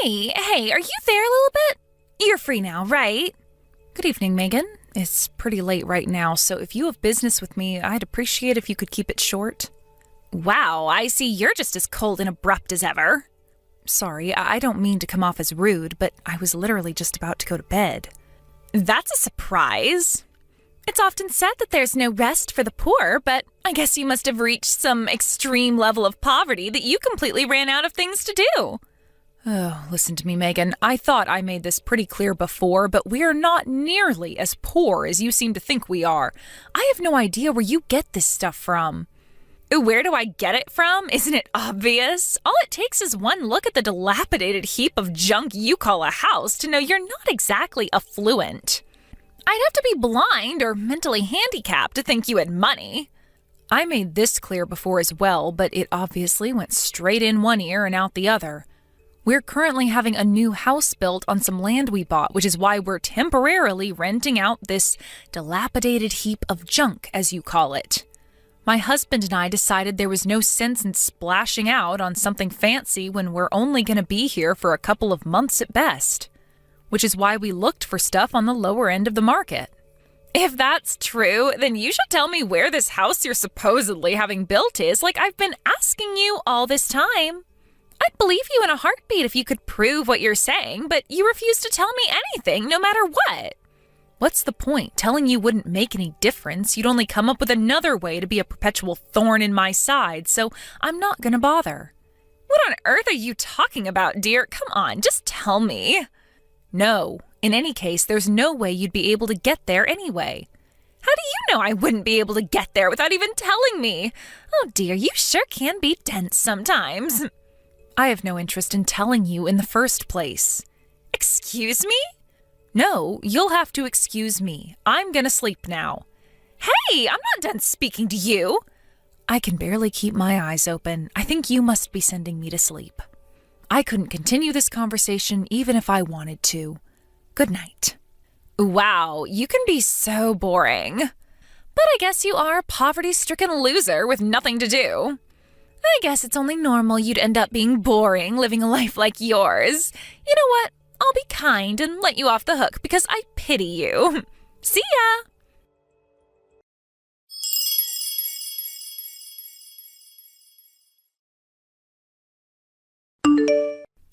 Hey, are you there, Lilibet? You're free now, right? Good evening, Meghan. It's pretty late right now, so if you have business with me, I'd appreciate if you could keep it short. Wow, I see you're just as cold and abrupt as ever. Sorry, I don't mean to come off as rude, but I was literally just about to go to bed. That's a surprise. It's often said that there's no rest for the poor, but I guess you must have reached some extreme level of poverty that you completely ran out of things to do. Oh, listen to me, Meghan. I thought I made this pretty clear before, but we're not nearly as poor as you seem to think we are. I have no idea where you get this stuff from. Where do I get it from? Isn't it obvious? All it takes is one look at the dilapidated heap of junk you call a house to know you're not exactly affluent. I'd have to be blind or mentally handicapped to think you had money. I made this clear before as well, but it obviously went straight in one ear and out the other. We're currently having a new house built on some land we bought, which is why we're temporarily renting out this dilapidated heap of junk, as you call it. My husband and I decided there was no sense in splashing out on something fancy when we're only going to be here for a couple of months at best, which is why we looked for stuff on the lower end of the market. If that's true, then you should tell me where this house you're supposedly having built is, like I've been asking you all this time. I'd believe you in a heartbeat if you could prove what you're saying, but you refuse to tell me anything, no matter what. What's the point? Telling you wouldn't make any difference. You'd only come up with another way to be a perpetual thorn in my side, so I'm not gonna bother. What on earth are you talking about, dear? Come on, just tell me. No. In any case, there's no way you'd be able to get there anyway. How do you know I wouldn't be able to get there without even telling me? Oh dear, you sure can be dense sometimes. I have no interest in telling you in the first place. Excuse me? No, you'll have to excuse me. I'm gonna sleep now. Hey, I'm not done speaking to you. I can barely keep my eyes open. I think you must be sending me to sleep. I couldn't continue this conversation even if I wanted to. Good night. Wow, you can be so boring. But I guess you are a poverty-stricken loser with nothing to do. I guess it's only normal you'd end up being boring living a life like yours. You know what? I'll be kind and let you off the hook because I pity you. See ya!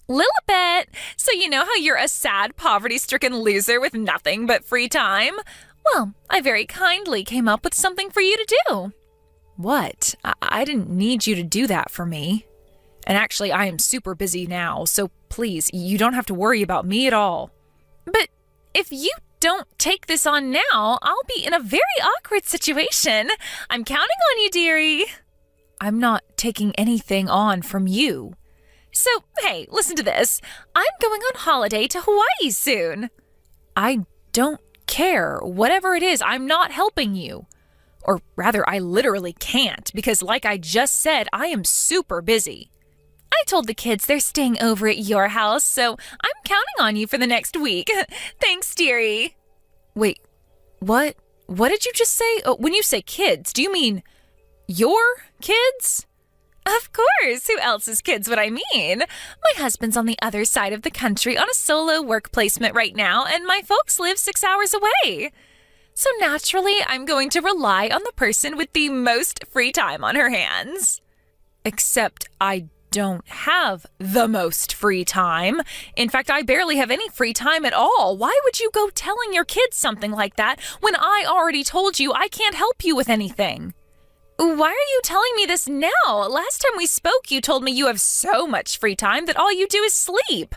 Lilibet! So you know how you're a sad, poverty-stricken loser with nothing but free time? Well, I very kindly came up with something for you to do. What? I didn't need you to do that for me. And actually, I am super busy now, so please, you don't have to worry about me at all. But if you don't take this on now, I'll be in a very awkward situation. I'm counting on you, dearie. I'm not taking anything on from you. So, hey, listen to this. I'm going on holiday to Hawaii soon. I don't care. Whatever it is, I'm not helping you. Or rather, I literally can't, because like I just said, I am super busy. I told the kids they're staying over at your house, so I'm counting on you for the next week. Thanks, dearie. Wait, what? What did you just say? When you say kids, do you mean your kids? Of course. Who else's kids would I mean? My husband's on the other side of the country on a solo work placement right now, and my folks live 6 hours away. So naturally, I'm going to rely on the person with the most free time on her hands. Except I don't have the most free time. In fact, I barely have any free time at all. Why would you go telling your kids something like that when I already told you I can't help you with anything? Why are you telling me this now? Last time we spoke, you told me you have so much free time that all you do is sleep.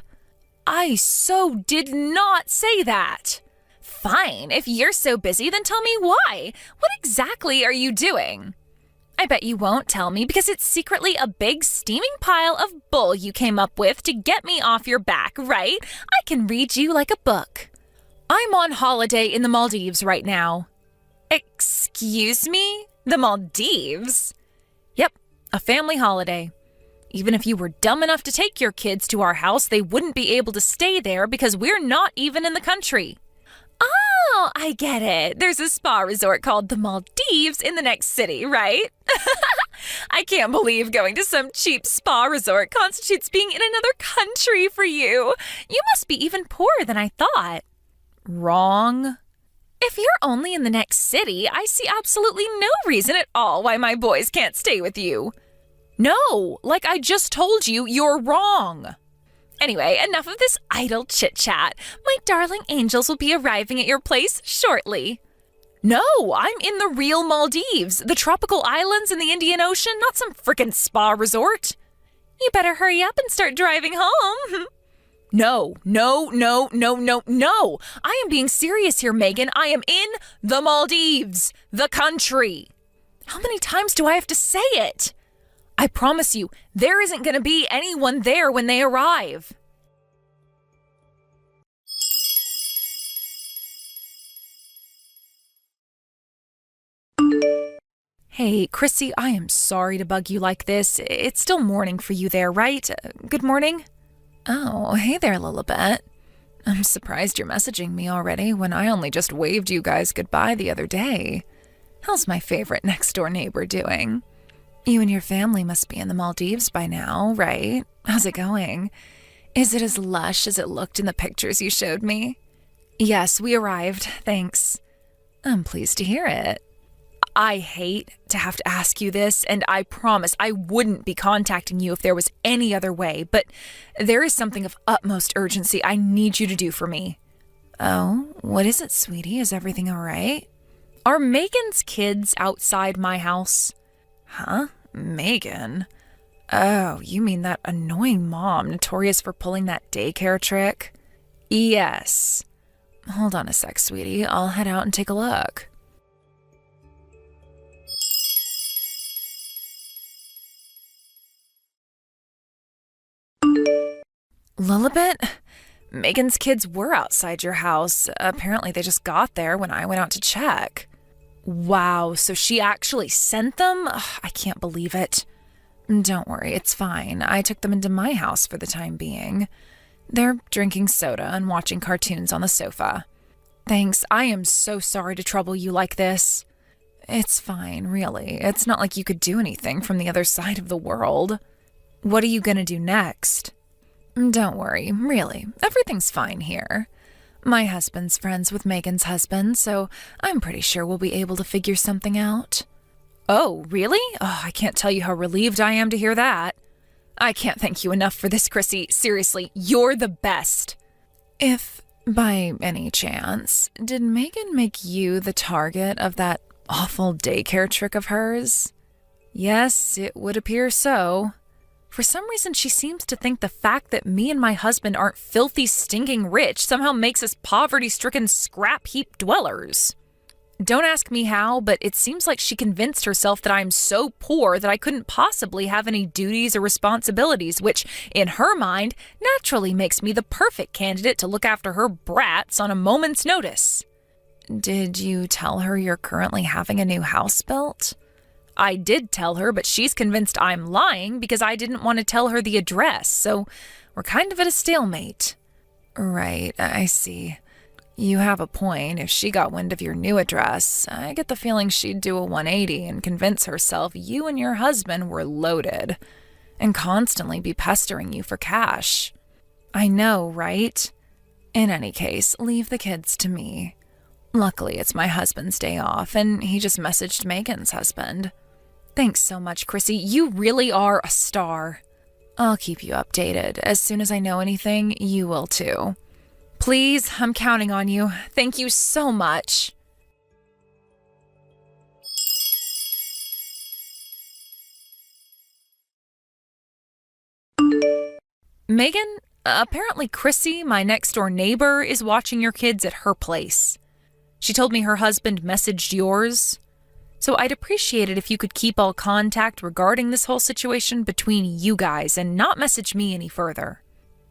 I so did not say that. Fine, if you're so busy, then tell me why. What exactly are you doing? I bet you won't tell me because it's secretly a big steaming pile of bull you came up with to get me off your back, right? I can read you like a book. I'm on holiday in the Maldives right now. Excuse me? The Maldives? Yep, a family holiday. Even if you were dumb enough to take your kids to our house, they wouldn't be able to stay there because we're not even in the country. Oh, I get it. There's a spa resort called the Maldives in the next city, right? I can't believe going to some cheap spa resort constitutes being in another country for you. You must be even poorer than I thought. Wrong. If you're only in the next city, I see absolutely no reason at all why my boys can't stay with you. No, like I just told you, you're wrong. Anyway, enough of this idle chit-chat. My darling angels will be arriving at your place shortly. No, I'm in the real Maldives, the tropical islands in the Indian Ocean, not some frickin' spa resort. You better hurry up and start driving home. No. I am being serious here, Meghan. I am in the Maldives, the country. How many times do I have to say it? I promise you, there isn't going to be anyone there when they arrive. Hey, Chrissie, I am sorry to bug you like this. It's still morning for you there, right? Good morning? Oh, hey there, Lilibet. I'm surprised you're messaging me already when I only just waved you guys goodbye the other day. How's my favorite next-door neighbor doing? You and your family must be in the Maldives by now, right? How's it going? Is it as lush as it looked in the pictures you showed me? Yes, we arrived, thanks. I'm pleased to hear it. I hate to have to ask you this, and I promise I wouldn't be contacting you if there was any other way, but there is something of utmost urgency I need you to do for me. Oh, what is it, sweetie? Is everything all right? Are Meghan's kids outside my house? Huh? Meghan? Oh, you mean that annoying mom notorious for pulling that daycare trick? Yes. Hold on a sec, sweetie. I'll head out and take a look. Lilibet? Meghan's kids were outside your house. Apparently they just got there when I went out to check. Wow, so she actually sent them? Ugh, I can't believe it. Don't worry, it's fine. I took them into my house for the time being. They're drinking soda and watching cartoons on the sofa. Thanks, I am so sorry to trouble you like this. It's fine, really. It's not like you could do anything from the other side of the world. What are you gonna do next? Don't worry, really. Everything's fine here. My husband's friends with Meghan's husband, so I'm pretty sure we'll be able to figure something out. Oh, really? Oh, I can't tell you how relieved I am to hear that. I can't thank you enough for this, Chrissie. Seriously, you're the best. If, by any chance, did Meghan make you the target of that awful daycare trick of hers? Yes, it would appear so. For some reason, she seems to think the fact that me and my husband aren't filthy, stinking rich somehow makes us poverty-stricken scrap heap dwellers. Don't ask me how, but it seems like she convinced herself that I'm so poor that I couldn't possibly have any duties or responsibilities, which, in her mind, naturally makes me the perfect candidate to look after her brats on a moment's notice. Did you tell her you're currently having a new house built? I did tell her, but she's convinced I'm lying because I didn't want to tell her the address, so we're kind of at a stalemate. Right, I see. You have a point. If she got wind of your new address, I get the feeling she'd do a 180 and convince herself you and your husband were loaded and constantly be pestering you for cash. I know, right? In any case, leave the kids to me. Luckily, it's my husband's day off, and he just messaged Meghan's husband. Thanks so much, Chrissie. You really are a star. I'll keep you updated. As soon as I know anything, you will too. Please, I'm counting on you. Thank you so much. Meghan, apparently Chrissie, my next-door neighbor, is watching your kids at her place. She told me her husband messaged yours. So I'd appreciate it if you could keep all contact regarding this whole situation between you guys and not message me any further.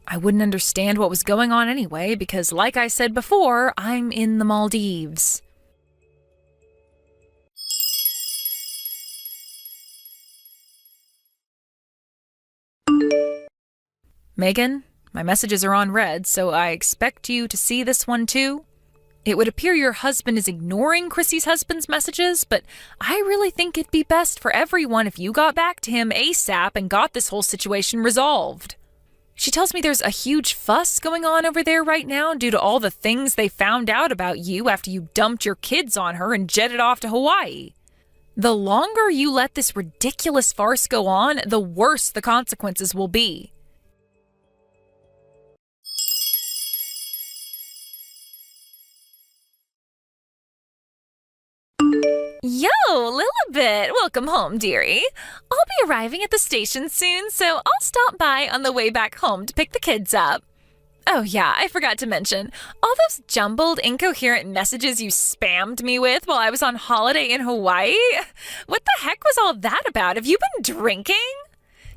I wouldn't understand what was going on anyway because, like I said before, I'm in the Maldives. Meghan, my messages are on red, so I expect you to see this one too. It would appear your husband is ignoring Chrissie's husband's messages, but I really think it'd be best for everyone if you got back to him ASAP and got this whole situation resolved. She tells me there's a huge fuss going on over there right now due to all the things they found out about you after you dumped your kids on her and jetted off to Hawaii. The longer you let this ridiculous farce go on, the worse the consequences will be. Yo, Lilibet! Welcome home, dearie. I'll be arriving at the station soon, so I'll stop by on the way back home to pick the kids up. Oh yeah, I forgot to mention, all those jumbled, incoherent messages you spammed me with while I was on holiday in Hawaii? What the heck was all that about? Have you been drinking?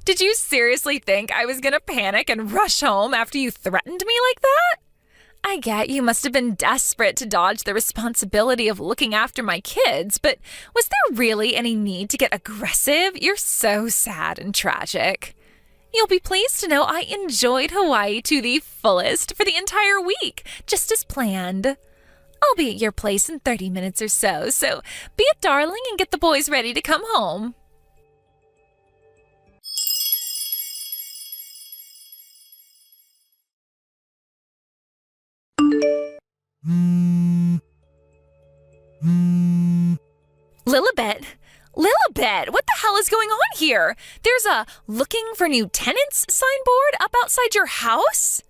Did you seriously think I was gonna panic and rush home after you threatened me like that? I get you must have been desperate to dodge the responsibility of looking after my kids, but was there really any need to get aggressive? You're so sad and tragic. You'll be pleased to know I enjoyed Hawaii to the fullest for the entire week, just as planned. I'll be at your place in 30 minutes or so be a darling and get the boys ready to come home. Lilibet, what the hell is going on here? There's a looking for new tenants signboard up outside your house?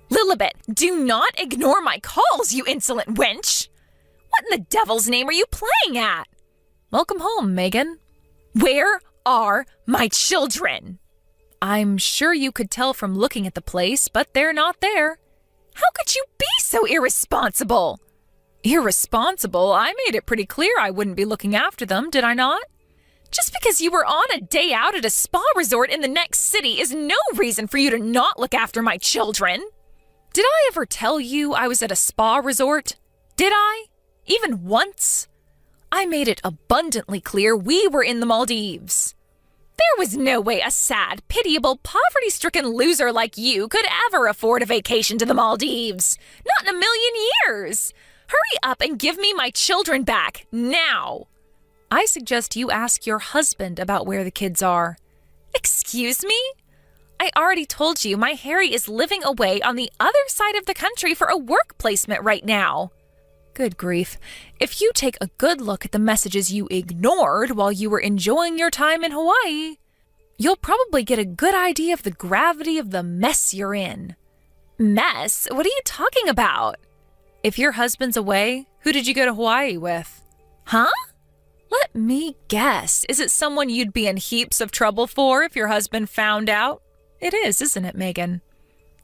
Lilibet, do not ignore my calls, you insolent wench! What in the devil's name are you playing at? Welcome home, Meghan. Where are my children? I'm sure you could tell from looking at the place, but they're not there. How could you be so irresponsible? Irresponsible? I made it pretty clear I wouldn't be looking after them, did I not? Just because you were on a day out at a spa resort in the next city is no reason for you to not look after my children. Did I ever tell you I was at a spa resort? Did I? Even once? I made it abundantly clear we were in the Maldives. There was no way a sad, pitiable, poverty-stricken loser like you could ever afford a vacation to the Maldives. Not in a million years. Hurry up and give me my children back, now. I suggest you ask your husband about where the kids are. Excuse me? I already told you my Harry is living away on the other side of the country for a work placement right now. Good grief. If you take a good look at the messages you ignored while you were enjoying your time in Hawaii, you'll probably get a good idea of the gravity of the mess you're in. Mess? What are you talking about? If your husband's away, who did you go to Hawaii with? Huh? Let me guess. Is it someone you'd be in heaps of trouble for if your husband found out? It is, isn't it, Meghan?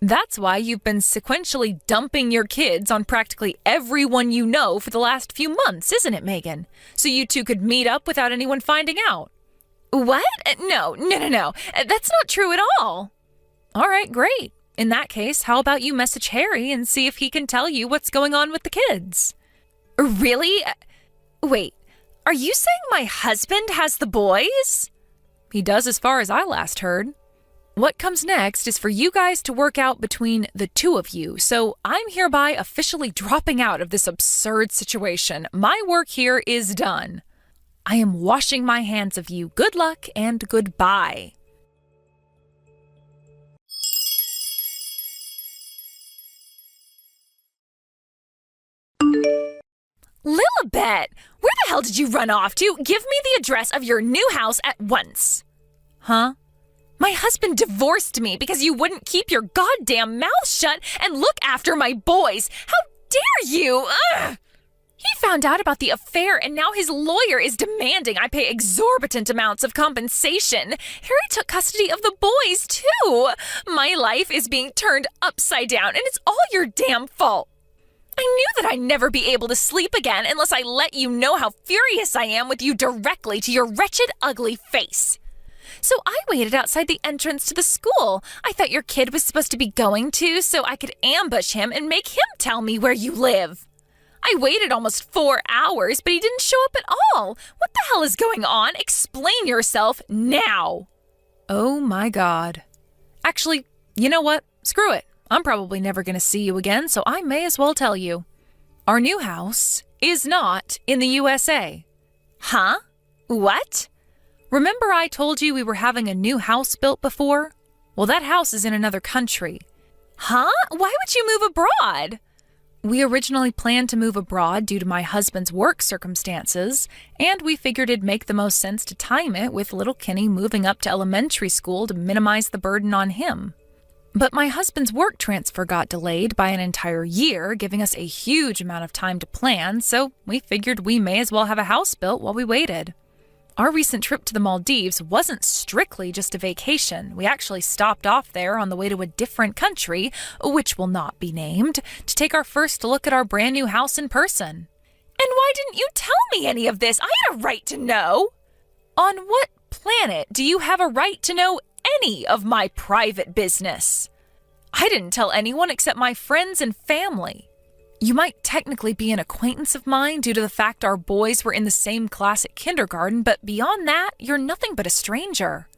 That's why you've been sequentially dumping your kids on practically everyone you know for the last few months, isn't it, Meghan? So you two could meet up without anyone finding out. What? No. That's not true at all. All right, great. In that case, how about you message Harry and see if he can tell you what's going on with the kids? Really? Wait, are you saying my husband has the boys? He does as far as I last heard. What comes next is for you guys to work out between the two of you, so I'm hereby officially dropping out of this absurd situation. My work here is done. I am washing my hands of you. Good luck and goodbye. Lilibet, where the hell did you run off to? Give me the address of your new house at once. Huh? My husband divorced me because you wouldn't keep your goddamn mouth shut and look after my boys. How dare you? Ugh! He found out about the affair and now his lawyer is demanding I pay exorbitant amounts of compensation. Harry took custody of the boys, too. My life is being turned upside down and it's all your damn fault. I knew that I'd never be able to sleep again unless I let you know how furious I am with you directly to your wretched, ugly face. So I waited outside the entrance to the school I thought your kid was supposed to be going to so I could ambush him and make him tell me where you live. I waited almost 4 hours, but he didn't show up at all. What the hell is going on? Explain yourself now. Oh my God. Actually, you know what? screw it. I'm probably never going to see you again, so I may as well tell you. Our new house is not in the USA. Huh? What? Remember I told you we were having a new house built before? Well, that house is in another country. Huh? Why would you move abroad? We originally planned to move abroad due to my husband's work circumstances, and we figured it'd make the most sense to time it with little Kenny moving up to elementary school to minimize the burden on him. But my husband's work transfer got delayed by an entire year, giving us a huge amount of time to plan, so we figured we may as well have a house built while we waited. Our recent trip to the Maldives wasn't strictly just a vacation. We actually stopped off there on the way to a different country, which will not be named, to take our first look at our brand new house in person. And why didn't you tell me any of this? I had a right to know. On what planet do you have a right to know any of my private business? I didn't tell anyone except my friends and family. You might technically be an acquaintance of mine due to the fact our boys were in the same class at kindergarten, but beyond that, you're nothing but a stranger.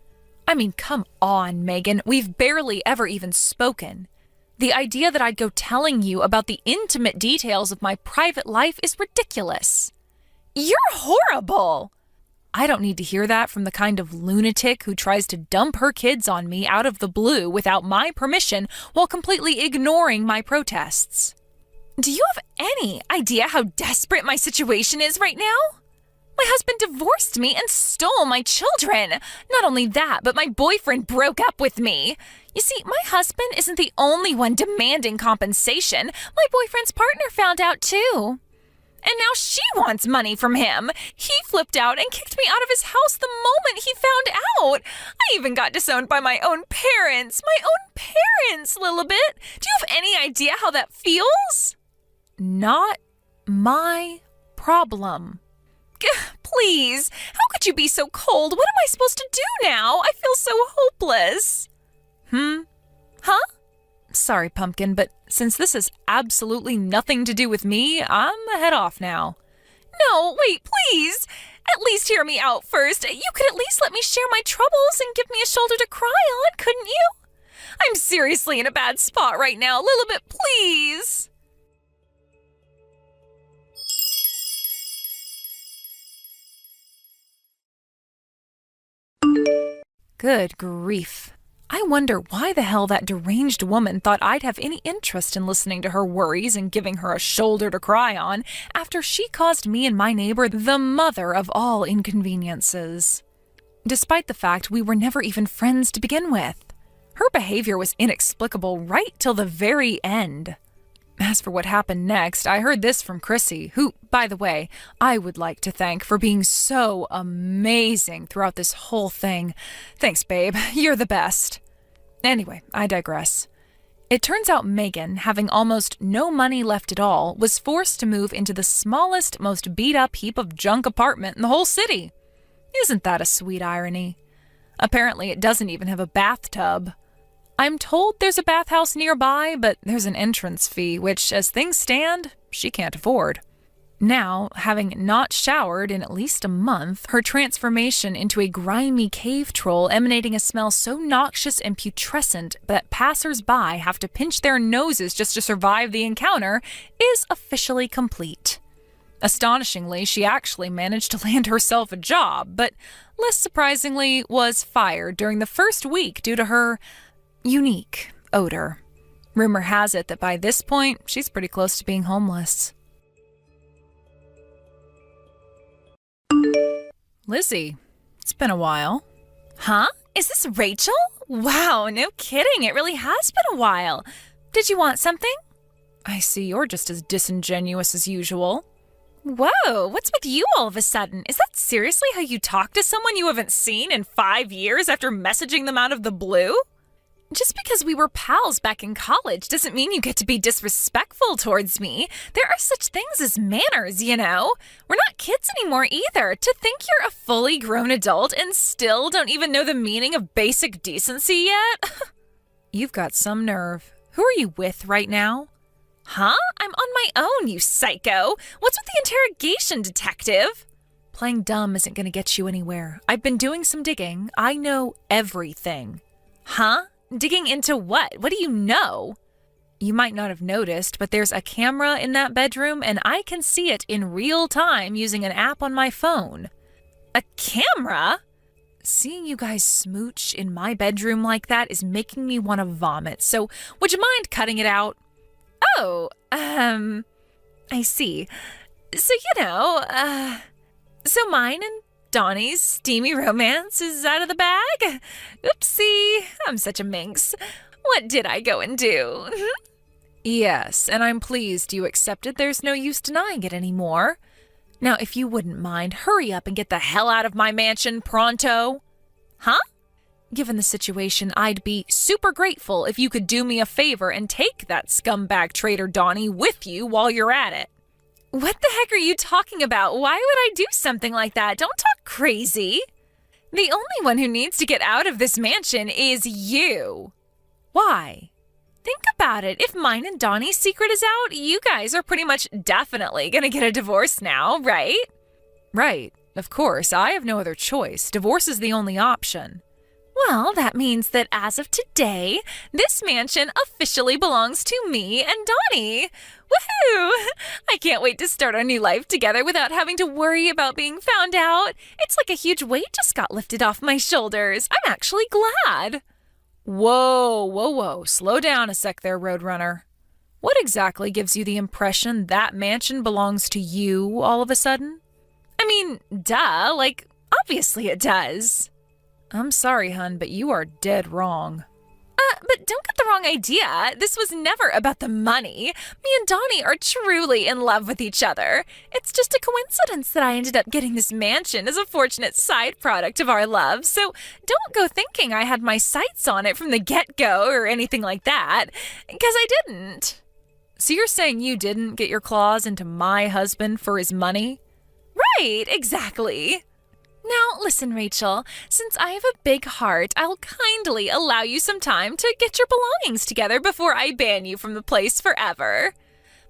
I mean, come on, Meghan, we've barely ever even spoken. The idea that I'd go telling you about the intimate details of my private life is ridiculous. You're horrible! I don't need to hear that from the kind of lunatic who tries to dump her kids on me out of the blue without my permission while completely ignoring my protests. Do you have any idea how desperate my situation is right now? My husband divorced me and stole my children. Not only that, but my boyfriend broke up with me. You see, my husband isn't the only one demanding compensation. My boyfriend's partner found out too. And now she wants money from him. He flipped out and kicked me out of his house the moment he found out. I even got disowned by my own parents. My own parents, Lilibet. Do you have any idea how that feels? Not my problem. Please, how could you be so cold? What am I supposed to do now? I feel so hopeless. Huh? Sorry, Pumpkin, but since this has absolutely nothing to do with me, I'm a head off now. No, wait, please. At least hear me out first. You could at least let me share my troubles and give me a shoulder to cry on, couldn't you? I'm seriously in a bad spot right now. Lilibet, please. Good grief. I wonder why the hell that deranged woman thought I'd have any interest in listening to her worries and giving her a shoulder to cry on after she caused me and my neighbor the mother of all inconveniences. Despite the fact we were never even friends to begin with. Her behavior was inexplicable right till the very end. As for what happened next, I heard this from Chrissie, who, by the way, I would like to thank for being so amazing throughout this whole thing. Thanks, babe. You're the best. Anyway, I digress. It turns out Meghan, having almost no money left at all, was forced to move into the smallest, most beat-up heap of junk apartment in the whole city. Isn't that a sweet irony? Apparently, it doesn't even have a bathtub. I'm told there's a bathhouse nearby, but there's an entrance fee, which, as things stand, she can't afford. Now, having not showered in at least a month, her transformation into a grimy cave troll emanating a smell so noxious and putrescent that passers-by have to pinch their noses just to survive the encounter is officially complete. Astonishingly, she actually managed to land herself a job, but less surprisingly was fired during the first week due to her unique odor. Rumor has it that by this point, she's pretty close to being homeless. Lizzie, it's been a while. Huh? Is this Rachel? Wow, no kidding. It really has been a while. Did you want something? I see you're just as disingenuous as usual. Whoa, what's with you all of a sudden? Is that seriously how you talk to someone you haven't seen in 5 years after messaging them out of the blue? Just because we were pals back in college doesn't mean you get to be disrespectful towards me. There are such things as manners, you know? We're not kids anymore either. To think you're a fully grown adult and still don't even know the meaning of basic decency yet? You've got some nerve. Who are you with right now? Huh? I'm on my own, you psycho. What's with the interrogation, detective? Playing dumb isn't going to get you anywhere. I've been doing some digging. I know everything. Huh? Digging into what? What do you know? You might not have noticed, but there's a camera in that bedroom, and I can see it in real time using an app on my phone. A camera? Seeing you guys smooch in my bedroom like that is making me want to vomit, so would you mind cutting it out? Oh, I see. So, so mine and Donny's steamy romance is out of the bag? Oopsie, I'm such a minx. What did I go and do? Yes, and I'm pleased you accepted. There's no use denying it anymore. Now, if you wouldn't mind, hurry up and get the hell out of my mansion pronto. Huh? Given the situation, I'd be super grateful if you could do me a favor and take that scumbag traitor Donny with you while you're at it. What the heck are you talking about? Why would I do something like that? Don't talk crazy. The only one who needs to get out of this mansion is you. Why? Think about it. If mine and Donny's secret is out, you guys are pretty much definitely going to get a divorce now, right? Right. Of course. I have no other choice. Divorce is the only option. Well, that means that as of today, this mansion officially belongs to me and Donny. Woohoo! I can't wait to start our new life together without having to worry about being found out. It's like a huge weight just got lifted off my shoulders. I'm actually glad. Whoa. Slow down a sec there, Roadrunner. What exactly gives you the impression that mansion belongs to you all of a sudden? I mean, duh, obviously it does. I'm sorry, hun, but you are dead wrong. But don't get the wrong idea. This was never about the money. Me and Donny are truly in love with each other. It's just a coincidence that I ended up getting this mansion as a fortunate side product of our love. So don't go thinking I had my sights on it from the get-go or anything like that, because I didn't. So you're saying you didn't get your claws into my husband for his money? Right, exactly. Now, listen, Rachel, since I have a big heart, I'll kindly allow you some time to get your belongings together before I ban you from the place forever.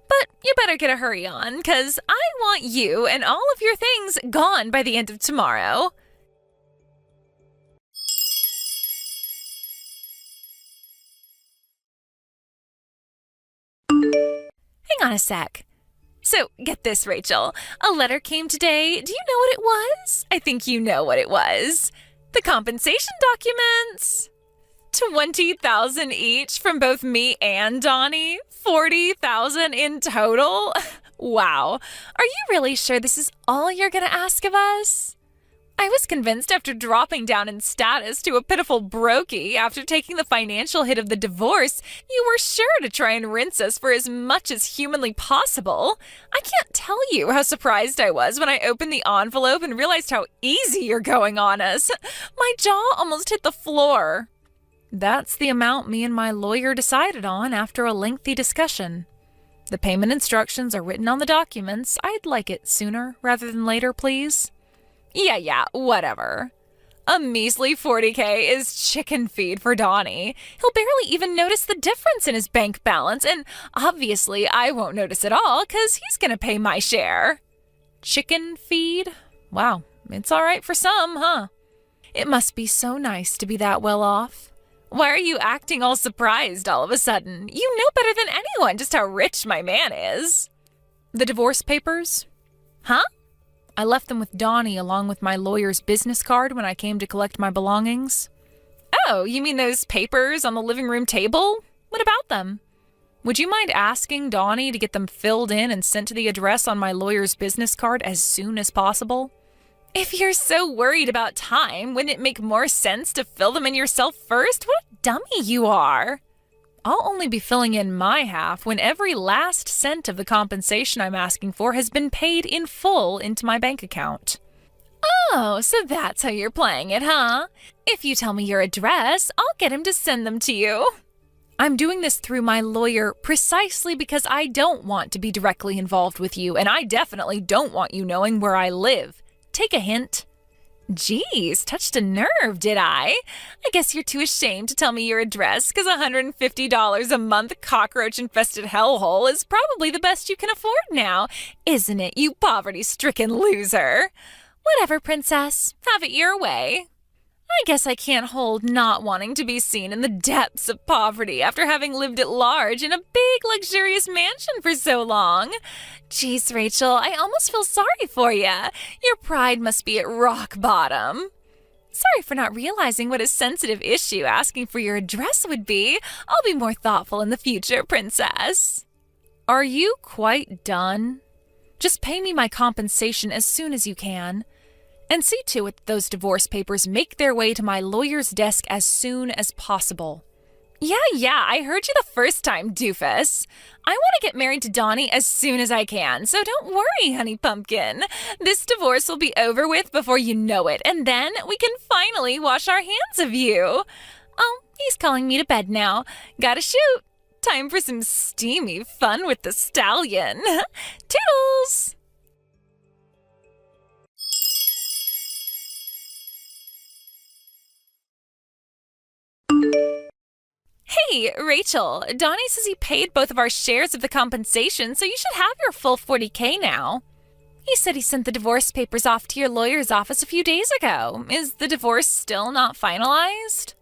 But you better get a hurry on, because I want you and all of your things gone by the end of tomorrow. Hang on a sec. So, get this, Rachel. A letter came today. Do you know what it was? I think you know what it was. The compensation documents. 20,000 each from both me and Donny. 40,000 in total. Wow. Are you really sure this is all you're going to ask of us? I was convinced after dropping down in status to a pitiful brokey after taking the financial hit of the divorce, you were sure to try and rinse us for as much as humanly possible. I can't tell you how surprised I was when I opened the envelope and realized how easy you're going on us. My jaw almost hit the floor. That's the amount me and my lawyer decided on after a lengthy discussion. The payment instructions are written on the documents. I'd like it sooner rather than later, please. Yeah, whatever. A measly 40K is chicken feed for Donny. He'll barely even notice the difference in his bank balance, and obviously I won't notice at all because he's going to pay my share. Chicken feed? Wow, it's all right for some, huh? It must be so nice to be that well off. Why are you acting all surprised all of a sudden? You know better than anyone just how rich my man is. The divorce papers? Huh? I left them with Donny along with my lawyer's business card when I came to collect my belongings. Oh, you mean those papers on the living room table? What about them? Would you mind asking Donny to get them filled in and sent to the address on my lawyer's business card as soon as possible? If you're so worried about time, wouldn't it make more sense to fill them in yourself first? What a dummy you are. I'll only be filling in my half when every last cent of the compensation I'm asking for has been paid in full into my bank account. Oh, so that's how you're playing it, huh? If you tell me your address, I'll get him to send them to you. I'm doing this through my lawyer precisely because I don't want to be directly involved with you, and I definitely don't want you knowing where I live. Take a hint. Geez, touched a nerve, did I? I guess you're too ashamed to tell me your address because $150 a month cockroach-infested hellhole is probably the best you can afford now, isn't it, you poverty-stricken loser? Whatever, princess. Have it your way. I guess I can't hold not wanting to be seen in the depths of poverty after having lived at large in a big, luxurious mansion for so long. Jeez, Rachel, I almost feel sorry for you. Your pride must be at rock bottom. Sorry for not realizing what a sensitive issue asking for your address would be. I'll be more thoughtful in the future, princess. Are you quite done? Just pay me my compensation as soon as you can. And see to it that those divorce papers make their way to my lawyer's desk as soon as possible. Yeah, I heard you the first time, doofus. I want to get married to Donny as soon as I can, so don't worry, honey pumpkin. This divorce will be over with before you know it, and then we can finally wash our hands of you. Oh, he's calling me to bed now. Gotta shoot. Time for some steamy fun with the stallion. Toodles! Hey, Rachel, Donny says he paid both of our shares of the compensation, so you should have your full $40K now. He said he sent the divorce papers off to your lawyer's office a few days ago. Is the divorce still not finalized?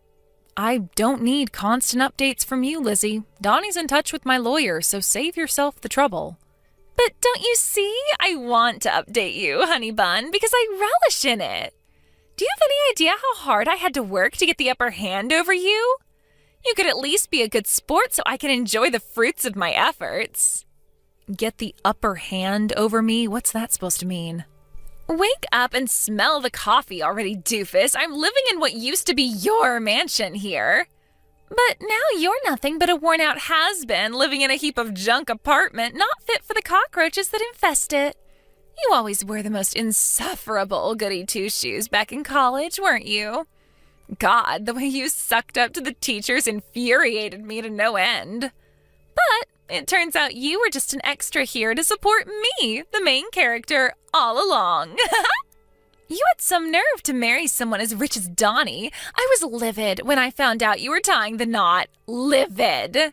I don't need constant updates from you, Lizzie. Donny's in touch with my lawyer, so save yourself the trouble. But don't you see? I want to update you, honey bun, because I relish in it. Do you have any idea how hard I had to work to get the upper hand over you? You could at least be a good sport so I can enjoy the fruits of my efforts. Get the upper hand over me? What's that supposed to mean? Wake up and smell the coffee already, doofus. I'm living in what used to be your mansion here. But now you're nothing but a worn-out has-been living in a heap of junk apartment not fit for the cockroaches that infest it. You always were the most insufferable goody-two-shoes back in college, weren't you? God, the way you sucked up to the teachers infuriated me to no end. But it turns out you were just an extra here to support me, the main character, all along. You had some nerve to marry someone as rich as Donny. I was livid when I found out you were tying the knot. Livid.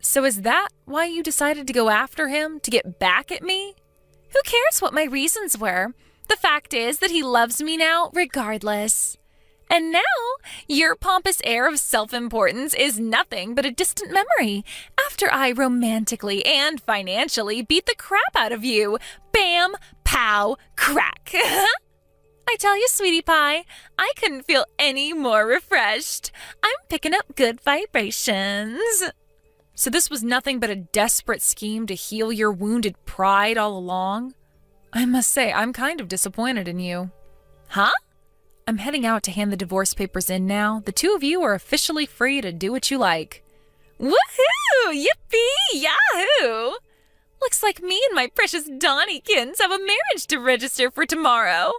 So is that why you decided to go after him, to get back at me? Who cares what my reasons were? The fact is that he loves me now, regardless. And now, your pompous air of self-importance is nothing but a distant memory after I romantically and financially beat the crap out of you. Bam, pow, crack. I tell you, sweetie pie, I couldn't feel any more refreshed. I'm picking up good vibrations. So this was nothing but a desperate scheme to heal your wounded pride all along? I must say, I'm kind of disappointed in you. Huh? I'm heading out to hand the divorce papers in now. The two of you are officially free to do what you like. Woohoo! Yippee! Yahoo! Looks like me and my precious Donnykins have a marriage to register for tomorrow.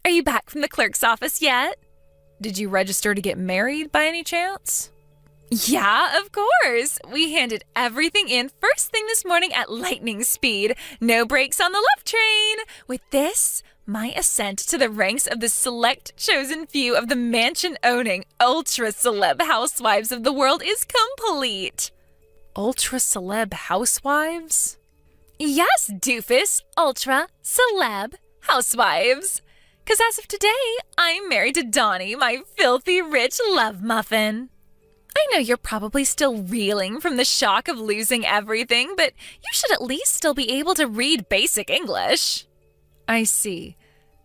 Are you back from the clerk's office yet? Did you register to get married by any chance? Yeah, of course. We handed everything in first thing this morning at lightning speed. No brakes on the love train. With this, my ascent to the ranks of the select chosen few of the mansion-owning, ultra-celeb housewives of the world is complete. Ultra-celeb housewives? Yes, doofus. Ultra-celeb housewives. 'Cause as of today, I'm married to Donny, my filthy rich love muffin. I know you're probably still reeling from the shock of losing everything, but you should at least still be able to read basic English. I see.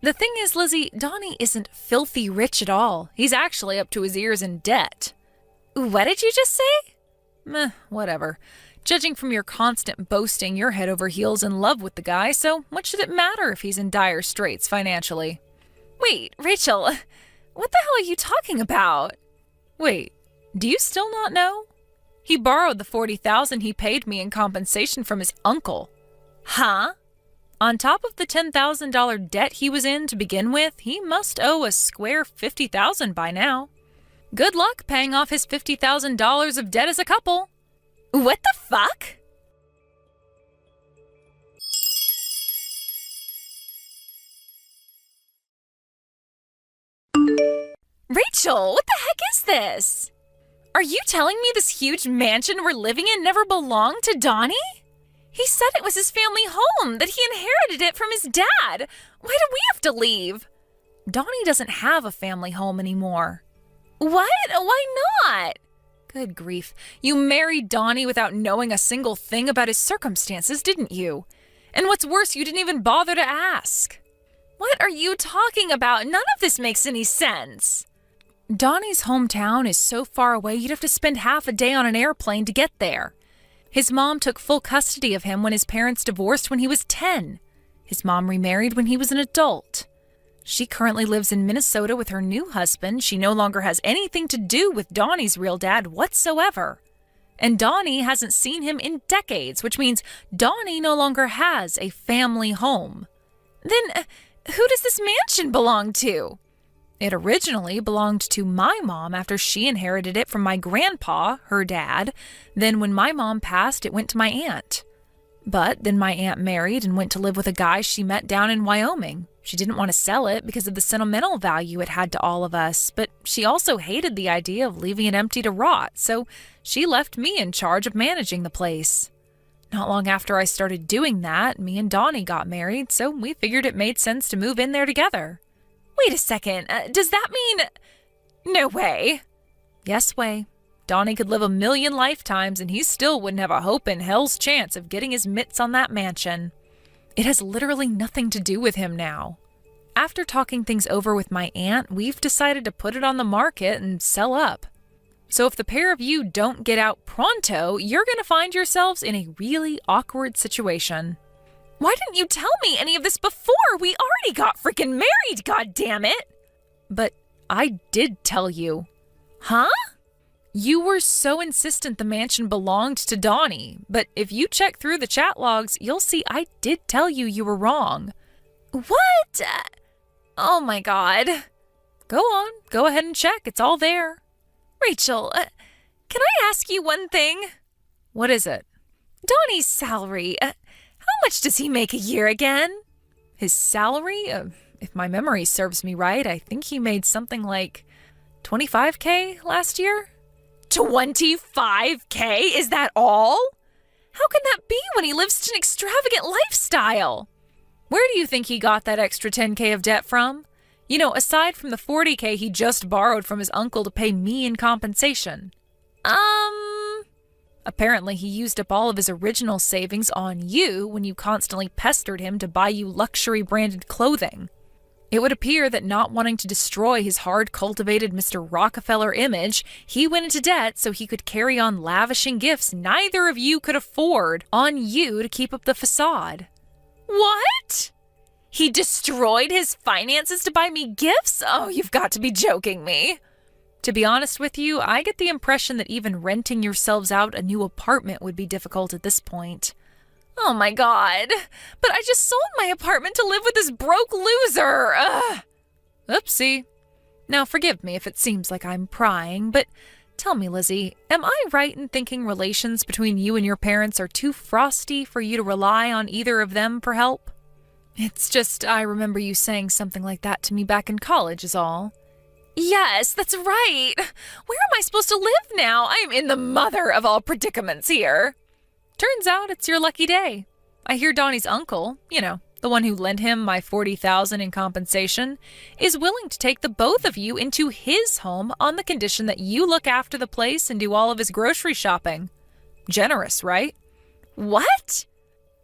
The thing is, Lizzie, Donny isn't filthy rich at all. He's actually up to his ears in debt. What did you just say? Meh, whatever. Judging from your constant boasting, you're head over heels in love with the guy, so what should it matter if he's in dire straits financially? Wait, Rachel, what the hell are you talking about? Wait. Do you still not know? He borrowed the $40,000 he paid me in compensation from his uncle. Huh? On top of the $10,000 debt he was in to begin with, he must owe a square $50,000 by now. Good luck paying off his $50,000 of debt as a couple. What the fuck? Rachel, what the heck is this? Are you telling me this huge mansion we're living in never belonged to Donny? He said it was his family home, that he inherited it from his dad. Why do we have to leave? Donny doesn't have a family home anymore. What? Why not? Good grief. You married Donny without knowing a single thing about his circumstances, didn't you? And what's worse, you didn't even bother to ask. What are you talking about? None of this makes any sense. Donny's hometown is so far away you'd have to spend half a day on an airplane to get there. His mom took full custody of him when his parents divorced when he was 10. His mom remarried when he was an adult. She currently lives in Minnesota with her new husband. She no longer has anything to do with Donny's real dad whatsoever. And Donny hasn't seen him in decades, which means Donny no longer has a family home. Then, who does this mansion belong to? It originally belonged to my mom after she inherited it from my grandpa, her dad. Then when my mom passed, it went to my aunt. But then my aunt married and went to live with a guy she met down in Wyoming. She didn't want to sell it because of the sentimental value it had to all of us, but she also hated the idea of leaving it empty to rot, so she left me in charge of managing the place. Not long after I started doing that, me and Donny got married, so we figured it made sense to move in there together. Wait a second, does that mean... No way. Yes way. Donny could live 1,000,000 lifetimes and he still wouldn't have a hope in hell's chance of getting his mitts on that mansion. It has literally nothing to do with him now. After talking things over with my aunt, we've decided to put it on the market and sell up. So if the pair of you don't get out pronto, you're going to find yourselves in a really awkward situation. Why didn't you tell me any of this before? We already got freaking married, goddammit! But I did tell you. Huh? You were so insistent the mansion belonged to Donny, but if you check through the chat logs, you'll see I did tell you were wrong. What? Oh my god. Go on, go ahead and check, it's all there. Rachel, can I ask you one thing? What is it? Donny's salary, how much does he make a year again? His salary? If my memory serves me right, I think he made something like $25,000 last year. $25,000? Is that all? How can that be when he lives such an extravagant lifestyle? Where do you think he got that extra $10,000 of debt from? You know, aside from the $40,000 he just borrowed from his uncle to pay me in compensation. Apparently he used up all of his original savings on you when you constantly pestered him to buy you luxury branded clothing. It would appear that not wanting to destroy his hard-cultivated Mr. Rockefeller image, he went into debt so he could carry on lavishing gifts neither of you could afford on you to keep up the facade. What? He destroyed his finances to buy me gifts? Oh, you've got to be joking me. To be honest with you, I get the impression that even renting yourselves out a new apartment would be difficult at this point. Oh my god, but I just sold my apartment to live with this broke loser. Ugh. Oopsie. Now forgive me if it seems like I'm prying, but tell me, Lizzie, am I right in thinking relations between you and your parents are too frosty for you to rely on either of them for help? It's just I remember you saying something like that to me back in college is all. Yes, that's right. Where am I supposed to live now? I am in the mother of all predicaments here. Turns out it's your lucky day. I hear Donny's uncle, you know, the one who lent him my $40,000 in compensation, is willing to take the both of you into his home on the condition that you look after the place and do all of his grocery shopping. Generous, right? What?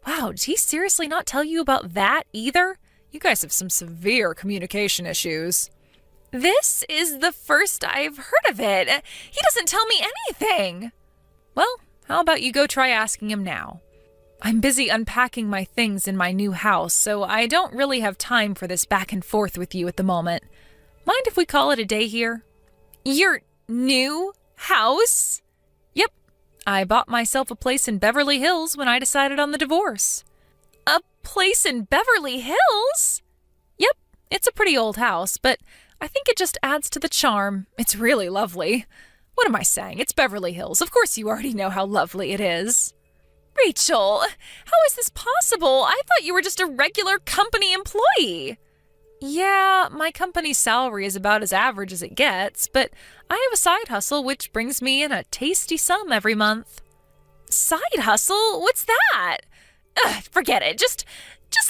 Wow, did he seriously not tell you about that either? You guys have some severe communication issues. This is the first I've heard of it. He doesn't tell me anything. Well, how about you go try asking him now? I'm busy unpacking my things in my new house, so I don't really have time for this back and forth with you at the moment. Mind if we call it a day here? Your new house? Yep. I bought myself a place in Beverly Hills when I decided on the divorce. A place in Beverly Hills? Yep. It's a pretty old house, but I think it just adds to the charm. It's really lovely. What am I saying? It's Beverly Hills. Of course you already know how lovely it is. Rachel, how is this possible? I thought you were just a regular company employee. Yeah, my company's salary is about as average as it gets, but I have a side hustle which brings me in a tasty sum every month. Side hustle? What's that? Forget it. Just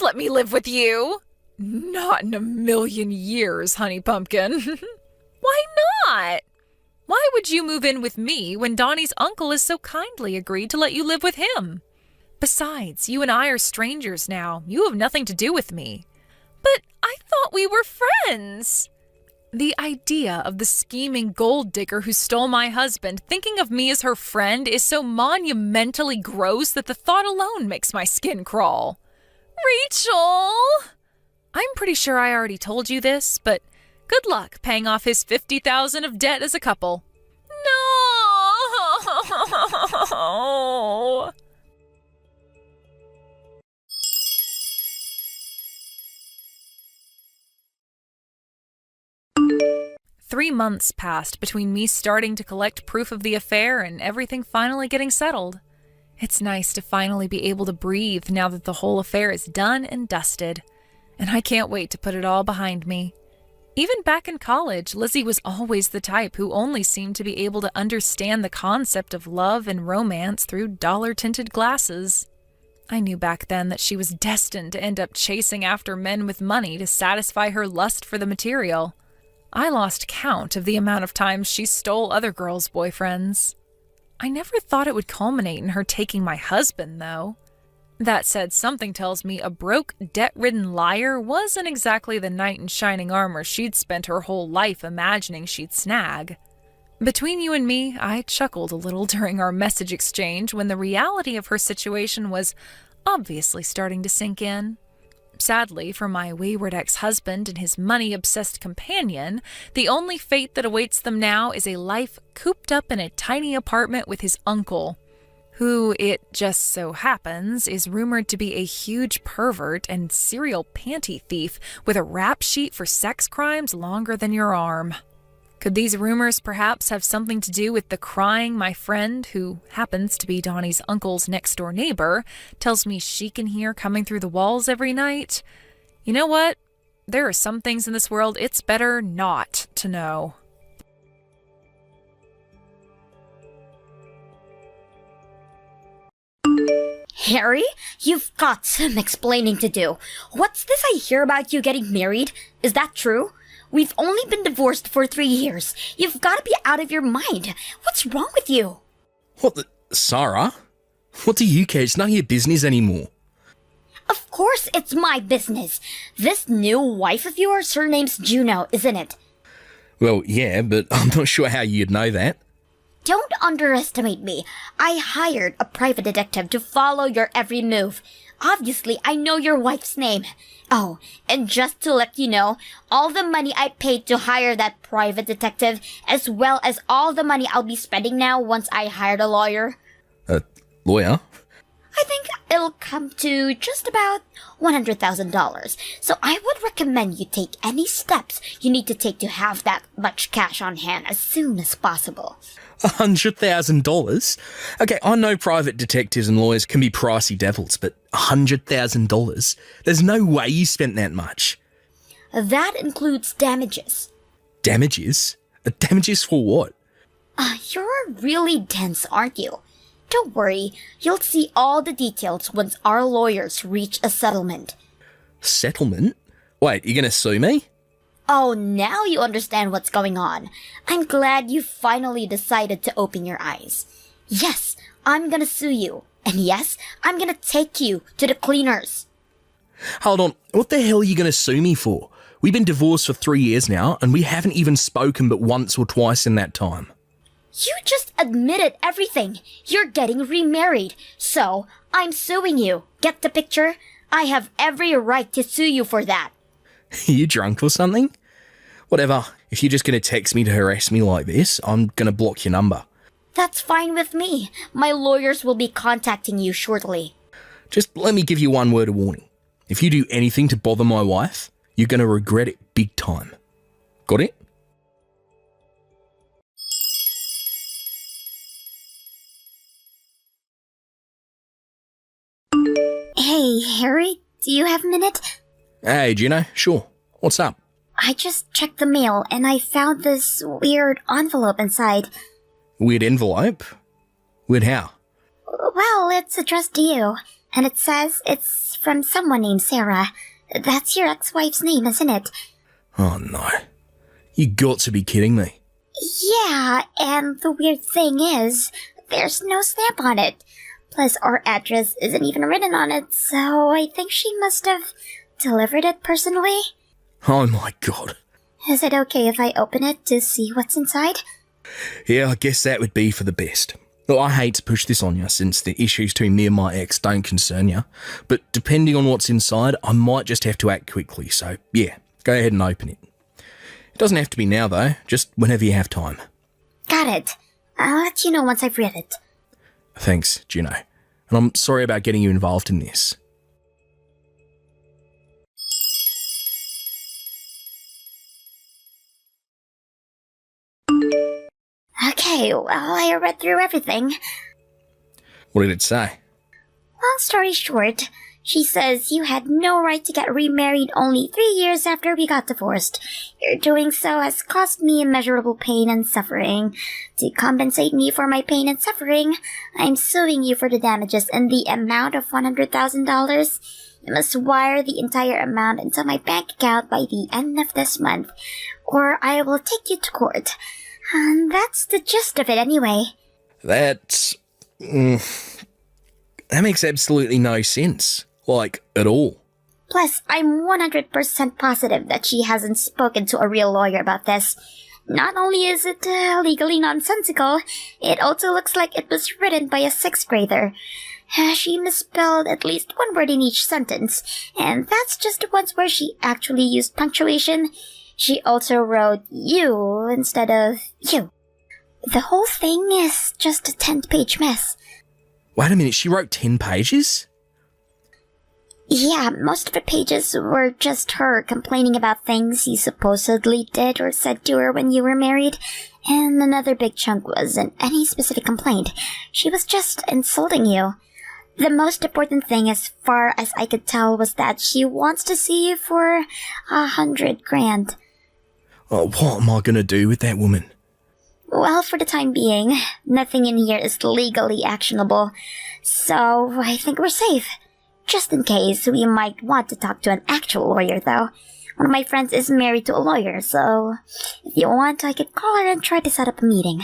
let me live with you. Not in a million years, honey pumpkin. Why not? Why would you move in with me when Donny's uncle has so kindly agreed to let you live with him? Besides, you and I are strangers now. You have nothing to do with me. But I thought we were friends. The idea of the scheming gold digger who stole my husband thinking of me as her friend is so monumentally gross that the thought alone makes my skin crawl. Rachel! I'm pretty sure I already told you this, but good luck paying off his $50,000 of debt as a couple. No! 3 months passed between me starting to collect proof of the affair and everything finally getting settled. It's nice to finally be able to breathe now that the whole affair is done and dusted, and I can't wait to put it all behind me. Even back in college, Lizzie was always the type who only seemed to be able to understand the concept of love and romance through dollar-tinted glasses. I knew back then that she was destined to end up chasing after men with money to satisfy her lust for the material. I lost count of the amount of times she stole other girls' boyfriends. I never thought it would culminate in her taking my husband, though. That said, something tells me a broke, debt-ridden liar wasn't exactly the knight in shining armor she'd spent her whole life imagining she'd snag. Between you and me, I chuckled a little during our message exchange when the reality of her situation was obviously starting to sink in. Sadly, for my wayward ex-husband and his money-obsessed companion, the only fate that awaits them now is a life cooped up in a tiny apartment with his uncle, who, it just so happens, is rumored to be a huge pervert and serial panty thief with a rap sheet for sex crimes longer than your arm. Could these rumors perhaps have something to do with the crying my friend, who happens to be Donny's uncle's next-door neighbor, tells me she can hear coming through the walls every night? You know what? There are some things in this world it's better not to know. Harry, you've got some explaining to do. What's this I hear about you getting married? Is that true? We've only been divorced for 3 years. You've got to be out of your mind. What's wrong with you? What the... Sara? What do you care? It's none of your business anymore. Of course it's my business. This new wife of yours, her name's Juno, isn't it? Well, yeah, but I'm not sure how you'd know that. Don't underestimate me. I hired a private detective to follow your every move. Obviously, I know your wife's name. Oh, and just to let you know, all the money I paid to hire that private detective, as well as all the money I'll be spending now once I hired a lawyer. A lawyer? I think it'll come to just about $100,000. So I would recommend you take any steps you need to take to have that much cash on hand as soon as possible. $100,000? Okay, I know private detectives and lawyers can be pricey devils, but $100,000? There's no way you spent that much. That includes damages. Damages? Damages for what? You're really dense, aren't you? Don't worry, you'll see all the details once our lawyers reach a settlement. Settlement? Wait, you're gonna sue me? Oh, now you understand what's going on. I'm glad you finally decided to open your eyes. Yes, I'm gonna sue you. And yes, I'm gonna take you to the cleaners. Hold on, what the hell are you gonna sue me for? We've been divorced for 3 years now, and we haven't even spoken but once or twice in that time. You just admitted everything. You're getting remarried. So, I'm suing you. Get the picture? I have every right to sue you for that. Are you drunk or something? Whatever, if you're just gonna text me to harass me like this, I'm gonna block your number. That's fine with me. My lawyers will be contacting you shortly. Just let me give you one word of warning. If you do anything to bother my wife, you're gonna regret it big time. Got it? Hey, Harry, do you have a minute? Hey, Juno, sure. What's up? I just checked the mail and I found this weird envelope inside. Weird envelope? Weird how? Well, it's addressed to you. And it says it's from someone named Sara. That's your ex-wife's name, isn't it? Oh no. You got to be kidding me. Yeah, and the weird thing is, there's no stamp on it. Plus, our address isn't even written on it, so I think she must have delivered it personally. Oh my god. Is it okay if I open it to see what's inside? Yeah, I guess that would be for the best. Look, I hate to push this on you since the issues between me and my ex don't concern you, but depending on what's inside, I might just have to act quickly, so yeah, go ahead and open it. It doesn't have to be now though, just whenever you have time. Got it. I'll let you know once I've read it. Thanks, Juno. And I'm sorry about getting you involved in this. Okay, well, I read through everything. What did it say? Long story short, she says you had no right to get remarried only 3 years after we got divorced. Your doing so has caused me immeasurable pain and suffering. To compensate me for my pain and suffering, I'm suing you for the damages in the amount of $100,000. You must wire the entire amount into my bank account by the end of this month, or I will take you to court. And that's the gist of it anyway. That makes absolutely no sense. Like, at all. Plus, I'm 100% positive that she hasn't spoken to a real lawyer about this. Not only is it legally nonsensical, it also looks like it was written by a 6th grader. She misspelled at least one word in each sentence, and that's just the ones where she actually used punctuation. She also wrote you instead of you. The whole thing is just a 10-page mess. Wait a minute, she wrote 10 pages? Yeah, most of the pages were just her complaining about things you supposedly did or said to her when you were married, and another big chunk wasn't any specific complaint. She was just insulting you. The most important thing, as far as I could tell, was that she wants to see you for $100,000. Oh, what am I gonna do with that woman? Well, for the time being, nothing in here is legally actionable, so I think we're safe. Just in case, we might want to talk to an actual lawyer, though. One of my friends is married to a lawyer, so if you want, I could call her and try to set up a meeting.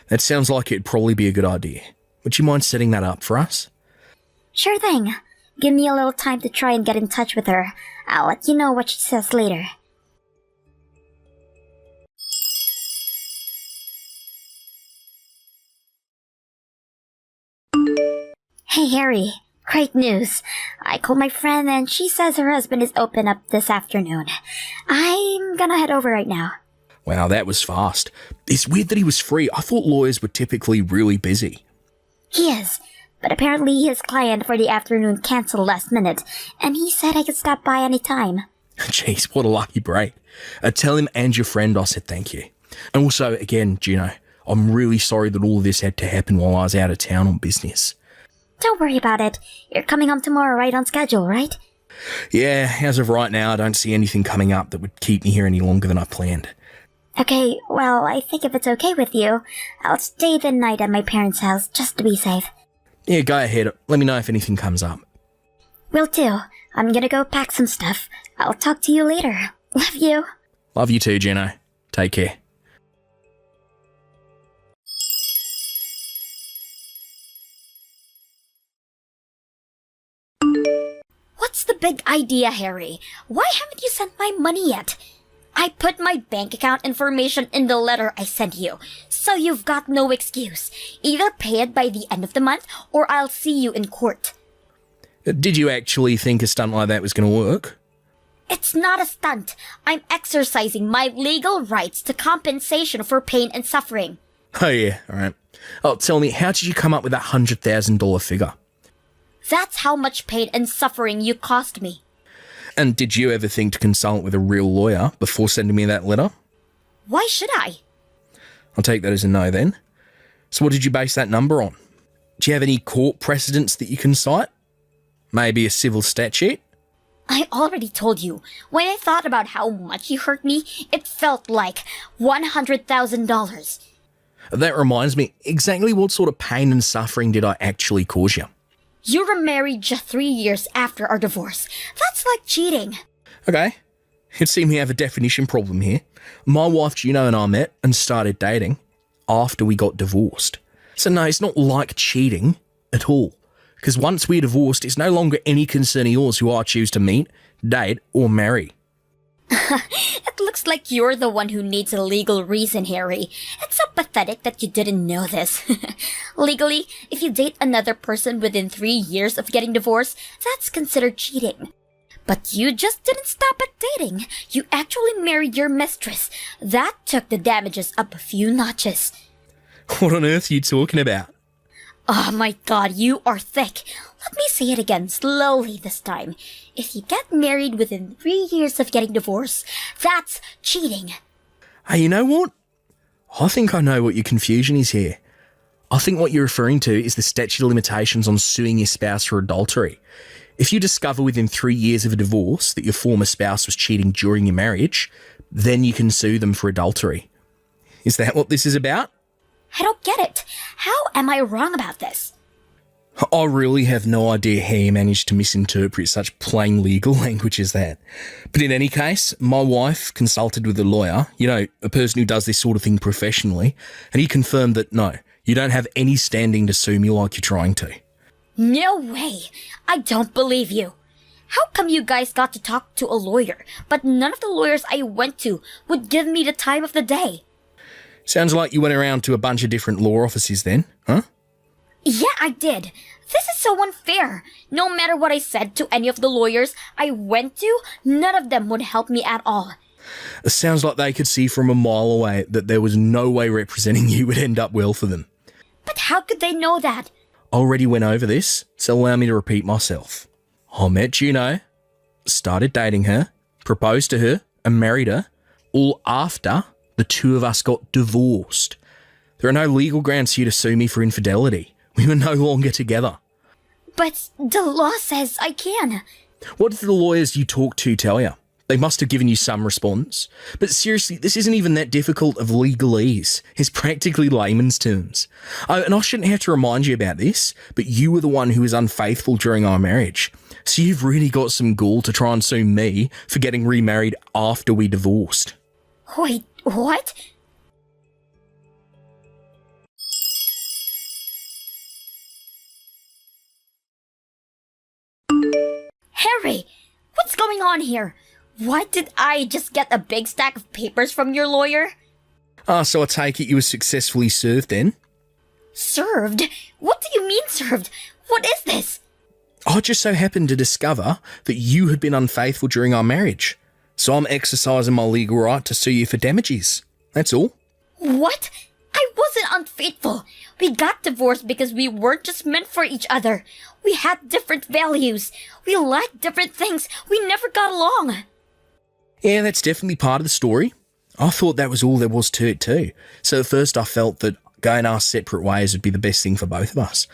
That sounds like it'd probably be a good idea. Would you mind setting that up for us? Sure thing. Give me a little time to try and get in touch with her. I'll let you know what she says later. Hey, Harry. Great news. I called my friend and she says her husband is open up this afternoon. I'm gonna head over right now. Wow, that was fast. It's weird that he was free. I thought lawyers were typically really busy. He is, but apparently his client for the afternoon canceled last minute, and he said I could stop by any time. Jeez, what a lucky break. Tell him and your friend I said thank you. And also, again, Juno, I'm really sorry that all of this had to happen while I was out of town on business. Don't worry about it. You're coming home tomorrow right on schedule, right? Yeah, as of right now, I don't see anything coming up that would keep me here any longer than I planned. Okay, well, I think if it's okay with you, I'll stay the night at my parents' house just to be safe. Yeah, go ahead. Let me know if anything comes up. Will do. I'm gonna go pack some stuff. I'll talk to you later. Love you. Love you too, Juno. Take care. What's the big idea, Harry? Why haven't you sent my money yet? I put my bank account information in the letter I sent you, so you've got no excuse. Either pay it by the end of the month, or I'll see you in court. Did you actually think a stunt like that was going to work? It's not a stunt. I'm exercising my legal rights to compensation for pain and suffering. Oh yeah, alright. Oh, tell me, how did you come up with that $100,000 figure? That's how much pain and suffering you cost me. And did you ever think to consult with a real lawyer before sending me that letter? Why should I? I'll take that as a no then. So what did you base that number on? Do you have any court precedents that you can cite? Maybe a civil statute? I already told you. When I thought about how much you hurt me, it felt like $100,000. That reminds me, exactly what sort of pain and suffering did I actually cause you? You remarried just 3 years after our divorce. That's like cheating. Okay, it seems we have a definition problem here. My wife Juno and I met and started dating after we got divorced. So no, it's not like cheating at all. Because once we're divorced, it's no longer any concern of yours who I choose to meet, date, or marry. It looks like you're the one who needs a legal reason, Harry. It's so pathetic that you didn't know this. Legally, if you date another person within 3 years of getting divorced, that's considered cheating. But you just didn't stop at dating. You actually married your mistress. That took the damages up a few notches. What on earth are you talking about? Oh my god, you are thick. Let me say it again, slowly this time. If you get married within 3 years of getting divorced, that's cheating. Hey, you know what? I think I know what your confusion is here. I think what you're referring to is the statute of limitations on suing your spouse for adultery. If you discover within 3 years of a divorce that your former spouse was cheating during your marriage, then you can sue them for adultery. Is that what this is about? I don't get it. How am I wrong about this? I really have no idea how you managed to misinterpret such plain legal language as that. But in any case, my wife consulted with a lawyer, a person who does this sort of thing professionally, and he confirmed that no, you don't have any standing to sue me like you're trying to. No way. I don't believe you. How come you guys got to talk to a lawyer, but none of the lawyers I went to would give me the time of the day? Sounds like you went around to a bunch of different law offices then, huh? Yeah, I did. This is so unfair. No matter what I said to any of the lawyers I went to, none of them would help me at all. It sounds like they could see from a mile away that there was no way representing you would end up well for them. But how could they know that? I already went over this, so allow me to repeat myself. I met Juno, started dating her, proposed to her, and married her, all after the two of us got divorced. There are no legal grounds here to sue me for infidelity. We were no longer together. But the law says I can. What did the lawyers you talked to tell you? They must have given you some response. But seriously, this isn't even that difficult of legalese. It's practically layman's terms. And I shouldn't have to remind you about this, but you were the one who was unfaithful during our marriage. So you've really got some gall to try and sue me for getting remarried after we divorced. Wait, what? Harry, what's going on here? Why did I just get a big stack of papers from your lawyer? So I take it you were successfully served then? Served? What do you mean served? What is this? I just so happened to discover that you had been unfaithful during our marriage. So I'm exercising my legal right to sue you for damages. That's all. What? I wasn't unfaithful. We got divorced because we weren't just meant for each other. We had different values. We liked different things. We never got along. Yeah, that's definitely part of the story. I thought that was all there was to it too. So at first I felt that going our separate ways would be the best thing for both of us.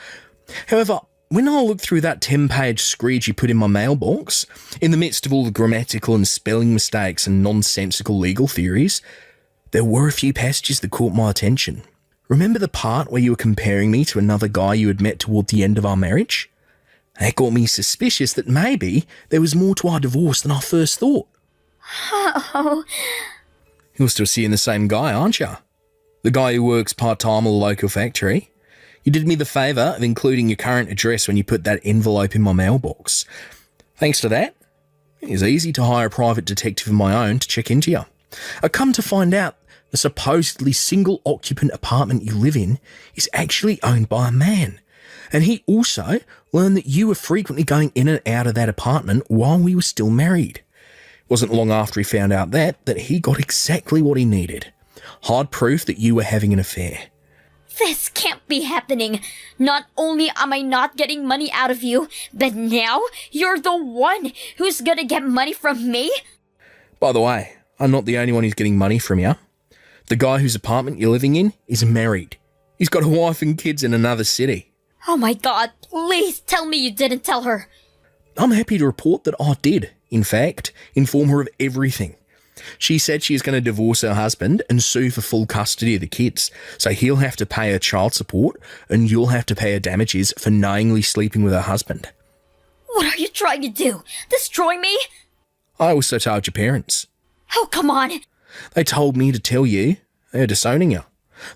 However, when I looked through that 10-page screed you put in my mailbox, in the midst of all the grammatical and spelling mistakes and nonsensical legal theories, there were a few passages that caught my attention. Remember the part where you were comparing me to another guy you had met toward the end of our marriage? That got me suspicious that maybe there was more to our divorce than I first thought. Oh. You're still seeing the same guy, aren't you? The guy who works part-time at a local factory. You did me the favour of including your current address when you put that envelope in my mailbox. Thanks to that, it was easy to hire a private detective of my own to check into you. I come to find out the supposedly single-occupant apartment you live in is actually owned by a man. And he also learned that you were frequently going in and out of that apartment while we were still married. It wasn't long after he found out that he got exactly what he needed. Hard proof that you were having an affair. This can't be happening. Not only am I not getting money out of you, but now you're the one who's gonna get money from me? By the way, I'm not the only one who's getting money from you. The guy whose apartment you're living in is married. He's got a wife and kids in another city. Oh my god, please tell me you didn't tell her. I'm happy to report that I did, in fact, inform her of everything. She said she is going to divorce her husband and sue for full custody of the kids, so he'll have to pay her child support and you'll have to pay her damages for knowingly sleeping with her husband. What are you trying to do? Destroy me? I also told your parents. Oh, come on. They told me to tell you they're disowning you.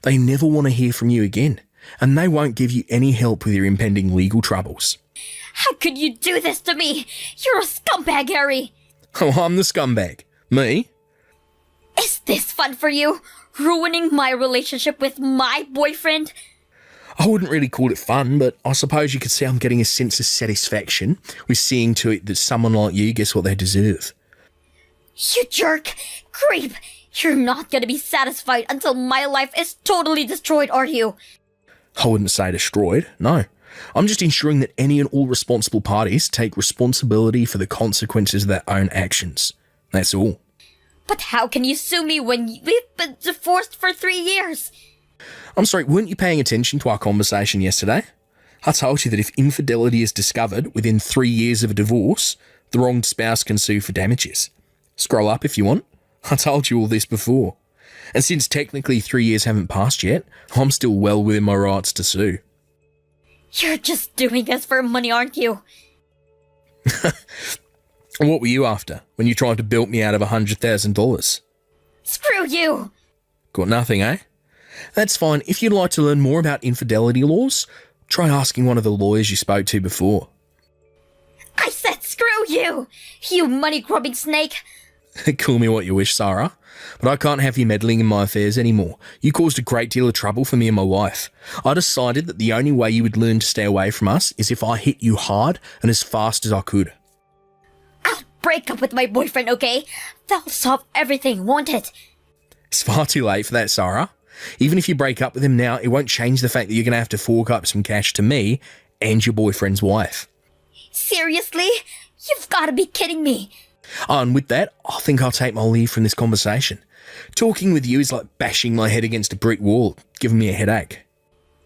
They never want to hear from you again, and they won't give you any help with your impending legal troubles. How could you do this to me? You're a scumbag, Harry. Oh, I'm the scumbag. Me? Is this fun for you? Ruining my relationship with my boyfriend? I wouldn't really call it fun, but I suppose you could say I'm getting a sense of satisfaction with seeing to it that someone like you gets what they deserve. You jerk! Creep! You're not gonna be satisfied until my life is totally destroyed, are you? I wouldn't say destroyed, no. I'm just ensuring that any and all responsible parties take responsibility for the consequences of their own actions. That's all. But how can you sue me when we've been divorced for 3 years? I'm sorry, weren't you paying attention to our conversation yesterday? I told you that if infidelity is discovered within 3 years of a divorce, the wronged spouse can sue for damages. Scroll up if you want. I told you all this before. And since technically 3 years haven't passed yet, I'm still well within my rights to sue. You're just doing this for money, aren't you? What were you after when you tried to bilk me out of $100,000? Screw you! Got nothing, eh? That's fine. If you'd like to learn more about infidelity laws, try asking one of the lawyers you spoke to before. I said screw you! You money-grubbing snake! Call me what you wish, Sara, but I can't have you meddling in my affairs anymore. You caused a great deal of trouble for me and my wife. I decided that the only way you would learn to stay away from us is if I hit you hard and as fast as I could. I'll break up with my boyfriend, okay? That'll solve everything, won't it? It's far too late for that, Sara. Even if you break up with him now, it won't change the fact that you're going to have to fork up some cash to me and your boyfriend's wife. Seriously? You've got to be kidding me. Oh, and with that, I think I'll take my leave from this conversation. Talking with you is like bashing my head against a brick wall, giving me a headache.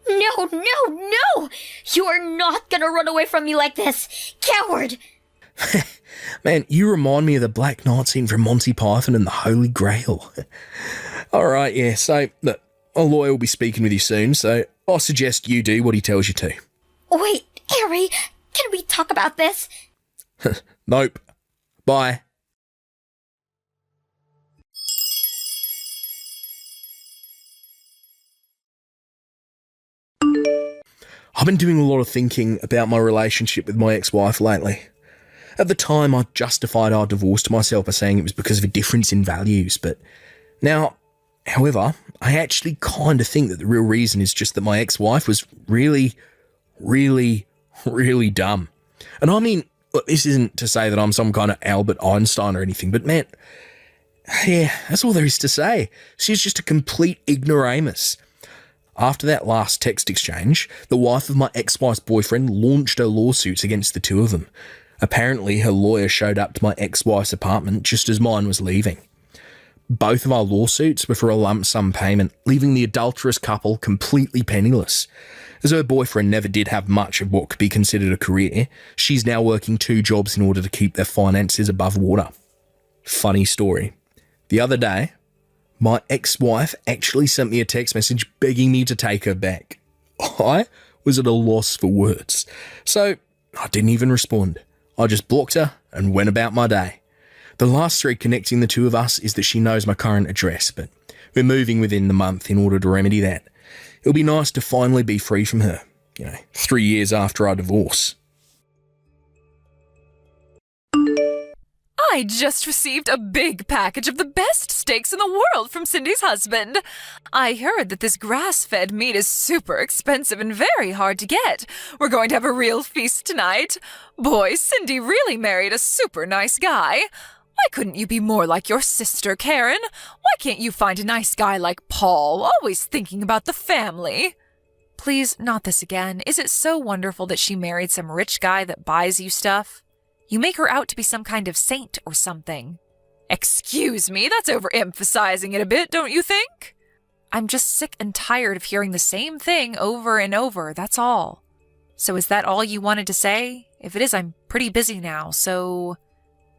No, no, no! You are not gonna run away from me like this! Coward! Man, you remind me of the Black Knight scene from Monty Python and the Holy Grail. Alright, yeah, so, look, a lawyer will be speaking with you soon, so I suggest you do what he tells you to. Wait, Harry, can we talk about this? Nope. Bye. I've been doing a lot of thinking about my relationship with my ex-wife lately. At the time, I justified our divorce to myself by saying it was because of a difference in values, but now, however, I actually kind of think that the real reason is just that my ex-wife was really, really, really dumb. And I mean, look, this isn't to say that I'm some kind of Albert Einstein or anything, but man, yeah, that's all there is to say. She's just a complete ignoramus. After that last text exchange, the wife of my ex-wife's boyfriend launched her lawsuits against the two of them. Apparently, her lawyer showed up to my ex-wife's apartment just as mine was leaving. Both of our lawsuits were for a lump sum payment, leaving the adulterous couple completely penniless. As her boyfriend never did have much of what could be considered a career, she's now working 2 jobs in order to keep their finances above water. Funny story. The other day, my ex-wife actually sent me a text message begging me to take her back. I was at a loss for words, so I didn't even respond. I just blocked her and went about my day. The last thread connecting the two of us is that she knows my current address, but we're moving within the month in order to remedy that. It'll be nice to finally be free from her, 3 years after our divorce. I just received a big package of the best steaks in the world from Cindy's husband. I heard that this grass-fed meat is super expensive and very hard to get. We're going to have a real feast tonight. Boy, Cindy really married a super nice guy. Why couldn't you be more like your sister, Karen? Why can't you find a nice guy like Paul, always thinking about the family? Please, not this again. Is it so wonderful that she married some rich guy that buys you stuff? You make her out to be some kind of saint or something. Excuse me, that's overemphasizing it a bit, don't you think? I'm just sick and tired of hearing the same thing over and over, that's all. So is that all you wanted to say? If it is, I'm pretty busy now, so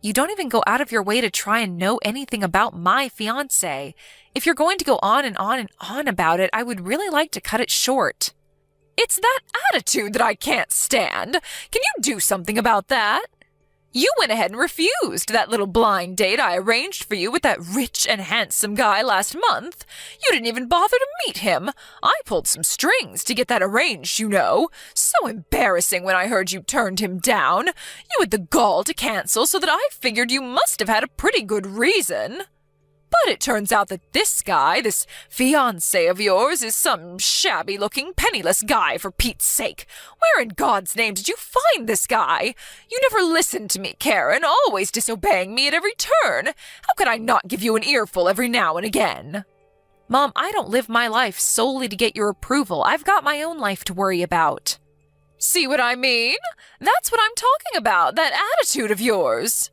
You don't even go out of your way to try and know anything about my fiancé. If you're going to go on and on and on about it, I would really like to cut it short. It's that attitude that I can't stand. Can you do something about that? You went ahead and refused that little blind date I arranged for you with that rich and handsome guy last month. You didn't even bother to meet him. I pulled some strings to get that arranged, you know. So embarrassing when I heard you turned him down. You had the gall to cancel, so that I figured you must have had a pretty good reason. But it turns out that this guy, this fiancé of yours, is some shabby-looking, penniless guy, for Pete's sake. Where in God's name did you find this guy? You never listened to me, Karen, always disobeying me at every turn. How could I not give you an earful every now and again? Mom, I don't live my life solely to get your approval. I've got my own life to worry about. See what I mean? That's what I'm talking about, that attitude of yours.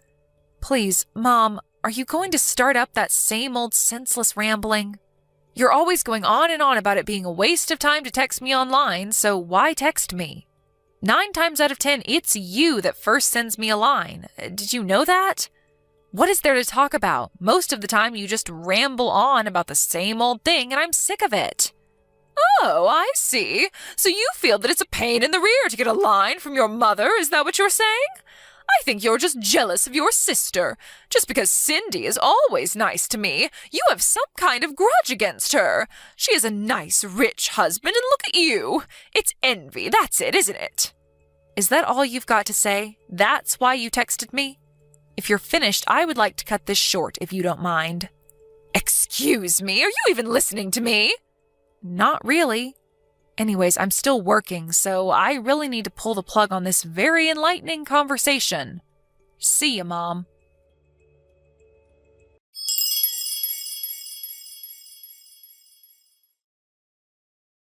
Please, Mom, are you going to start up that same old senseless rambling? You're always going on and on about it being a waste of time to text me online, so why text me? 9 times out of 10, it's you that first sends me a line. Did you know that? What is there to talk about? Most of the time you just ramble on about the same old thing, and I'm sick of it. Oh, I see. So you feel that it's a pain in the rear to get a line from your mother, is that what you're saying? I think you're just jealous of your sister. Just because Cindy is always nice to me, you have some kind of grudge against her. She has a nice, rich husband, and look at you. It's envy, that's it, isn't it? Is that all you've got to say? That's why you texted me? If you're finished, I would like to cut this short, if you don't mind. Excuse me, are you even listening to me? Not really. Anyways, I'm still working, so I really need to pull the plug on this very enlightening conversation. See ya, Mom.